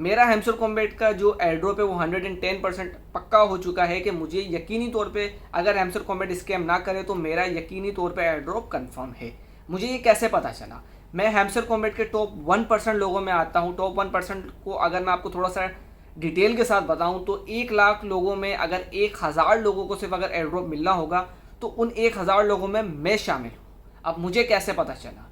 मेरा hamster combat का जो एयरड्रॉप है वो 110% पक्का हो चुका है कि मुझे यकीनी तौर पे अगर हैमस्टर कॉम्बैट स्कैम ना करे तो मेरा यकीनी तौर पे एयरड्रॉप कंफर्म है। मुझे ये कैसे पता चला? मैं हैमस्टर कॉम्बैट के टॉप 1% लोगों में आता हूँ। टॉप 1% को अगर मैं आपको थोड़ा सा डिटेल के साथ बताऊँ तो 1 लाख लोगों में अगर 1000 लोगों को सिर्फ अगर एयरड्रॉप मिलना होगा तो उन 1000 लोगों में मैं शामिल हूँ। अब मुझे कैसे पता चला?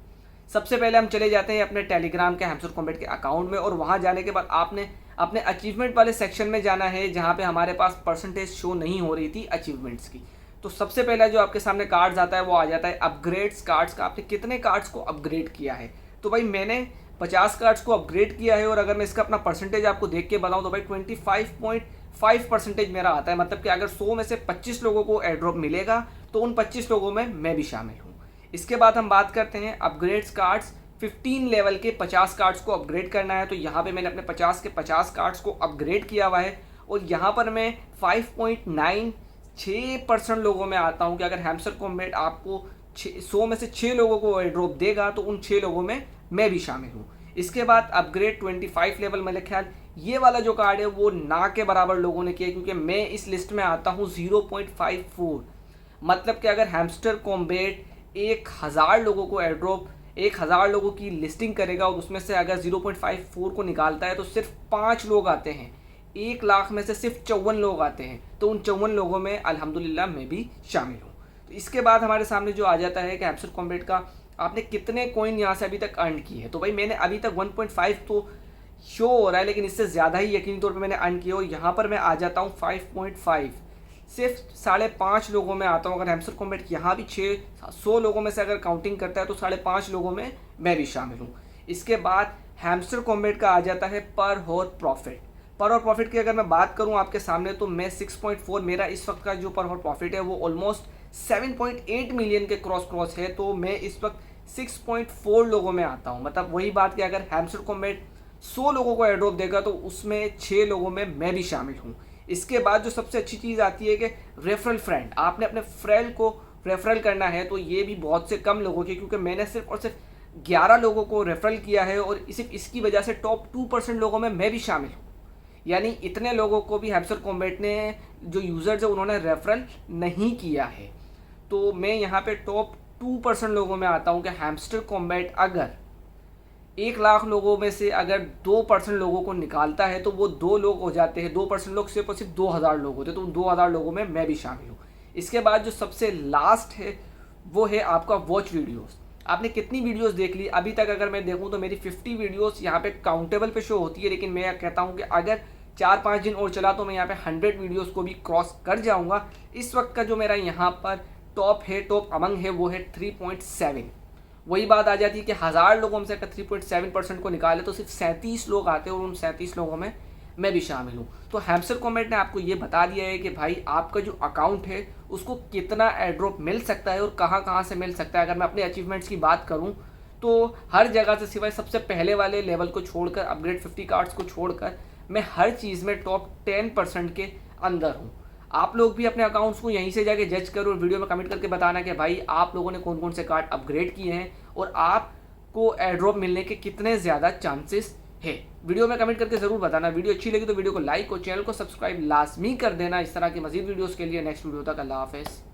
सबसे पहले हम चले जाते हैं अपने टेलीग्राम के हैमस्टर कॉम्बैट के अकाउंट में, और वहाँ जाने के बाद आपने अपने अचीवमेंट वाले सेक्शन में जाना है जहाँ पे हमारे पास परसेंटेज शो नहीं हो रही थी अचीवमेंट्स की। तो सबसे पहला जो आपके सामने कार्ड्स आता है वो आ जाता है अपग्रेड्स कार्ड्स का। आपने कितने कार्ड्स को अपग्रेड किया है? तो भाई मैंने 50 कार्ड्स को अपग्रेड किया है, और अगर मैं इसका अपना परसेंटेज आपको देख के बताऊँ तो भाई 25.5% मेरा आता है। मतलब कि अगर 100 में से 25 लोगों को एयरड्रॉप मिलेगा तो उन 25 लोगों में मैं भी शामिल हूँ। इसके बाद हम बात करते हैं अपग्रेड्स कार्ड्स। 15 लेवल के 50 कार्ड्स को अपग्रेड करना है, तो यहाँ पे मैंने अपने 50 के 50 कार्ड्स को अपग्रेड किया हुआ है, और यहाँ पर मैं 5.96% लोगों में आता हूँ कि अगर हैमस्टर कॉम्बैट आपको 100 में से 6 लोगों को एयरड्रॉप देगा तो उन 6 लोगों में मैं भी शामिल हूँ। इसके बाद अपग्रेड 25 लेवल, मेरे ख्याल ये वाला जो कार्ड है वो ना के बराबर लोगों ने किया, क्योंकि मैं इस लिस्ट में आता हूँ 0.54। मतलब कि अगर हैमस्टर कॉम्बैट 1000 लोगों को एयरड्रॉप 1000 लोगों की लिस्टिंग करेगा और उसमें से अगर 0.54 को निकालता है तो सिर्फ 5 लोग आते हैं। 1 लाख में से सिर्फ 54 लोग आते हैं, तो उन 54 लोगों में अल्हम्दुलिल्लाह मैं भी शामिल हूँ। तो इसके बाद हमारे सामने जो आ जाता है कि हैमस्टर कॉम्बैट का आपने कितने कॉइन यहाँ से अभी तक अर्न किए हैं। तो भाई मैंने अभी तक 1.5 तो शो हो रहा है, लेकिन इससे ज़्यादा ही यकीनी तौर पे मैंने अर्न किया, और यहाँ पर मैं आ जाता हूँ 5.5। सिर्फ 5.5 लोगों में आता हूँ। अगर हैमस्टर कॉम्बैट यहाँ भी 100 लोगों में से अगर काउंटिंग करता है तो 5.5 लोगों में मैं भी शामिल हूँ। इसके बाद हैमस्टर कॉम्बैट का आ जाता है पर हॉर प्रॉफिट। पर हॉर प्रॉफिट की अगर मैं बात करूँ आपके सामने तो मैं 6.4, मेरा इस वक्त का जो पर हॉर प्रॉफिट है वो ऑलमोस्ट 7.8 मिलियन के क्रॉस है, तो मैं इस वक्त 6.4 लोगों में आता हूँ। मतलब वही बात कि अगर हैमस्टर कॉम्बैट 100 लोगों को एयरड्रॉप देगा तो उसमें 6 लोगों में मैं भी शामिल हूँ। इसके बाद जो सबसे अच्छी चीज़ आती है कि रेफरल फ्रेंड, आपने अपने फ्रेंड को रेफरल करना है, तो ये भी बहुत से कम लोगों की, क्योंकि मैंने सिर्फ और सिर्फ 11 लोगों को रेफरल किया है, और सिर्फ इसकी वजह से टॉप 2% लोगों में मैं भी शामिल हूँ। यानी इतने लोगों को भी हैमस्टर कॉम्बैट ने जो यूज़र्स है उन्होंने रेफरल नहीं किया है। तो मैं यहाँ पे टॉप 2% लोगों में आता हूँ कि हैमस्टर कॉम्बैट अगर 1 लाख लोगों में से अगर 2% लोगों को निकालता है तो वो 2 लोग हो जाते हैं। 2% लोग सिर्फ और सिर्फ 2000 लोग होते हैं, तो उन 2000 लोगों में मैं भी शामिल हूँ। इसके बाद जो सबसे लास्ट है वो है आपका वॉच वीडियोस। आपने कितनी वीडियोस देख ली अभी तक? अगर मैं देखूँ तो मेरी 50 वीडियोस यहाँ पे काउंटेबल पे शो होती है, लेकिन मैं कहता हूँ कि अगर 4-5 दिन और चला तो मैं यहाँ पे 100 वीडियोस को भी क्रॉस कर जाऊँगा। इस वक्त का जो मेरा यहाँ पर टॉप अमंग है वो है 3.7। वही बात आ जाती है कि 1000 लोगों में से अगर 3.7% को निकाले तो सिर्फ 37 लोग आते हैं, और उन 37 लोगों में मैं भी शामिल हूँ। तो हैमस्टर कॉम्बैट ने आपको ये बता दिया है कि भाई आपका जो अकाउंट है उसको कितना एयरड्रॉप मिल सकता है और कहाँ कहाँ से मिल सकता है। अगर मैं अपने अचीवमेंट्स की बात करूँ तो हर जगह से सिवाय सबसे पहले वाले लेवल को छोड़कर, अपग्रेड 50 कार्ड्स को छोड़कर, मैं हर चीज़ में टॉप 10% के अंदर हूँ। आप लोग भी अपने अकाउंट्स को यहीं से जाके जज करो और वीडियो में कमेंट करके बताना कि भाई आप लोगों ने कौन कौन से कार्ड अपग्रेड किए हैं और आपको एयरड्रॉप मिलने के कितने ज़्यादा चांसेस है। वीडियो में कमेंट करके ज़रूर बताना। वीडियो अच्छी लगी तो वीडियो को लाइक और चैनल को सब्सक्राइब लाजमी कर देना। इस तरह की मजीद वीडियोज़ के लिए नेक्स्ट वीडियो तक अल्लाह हाफ़िज़।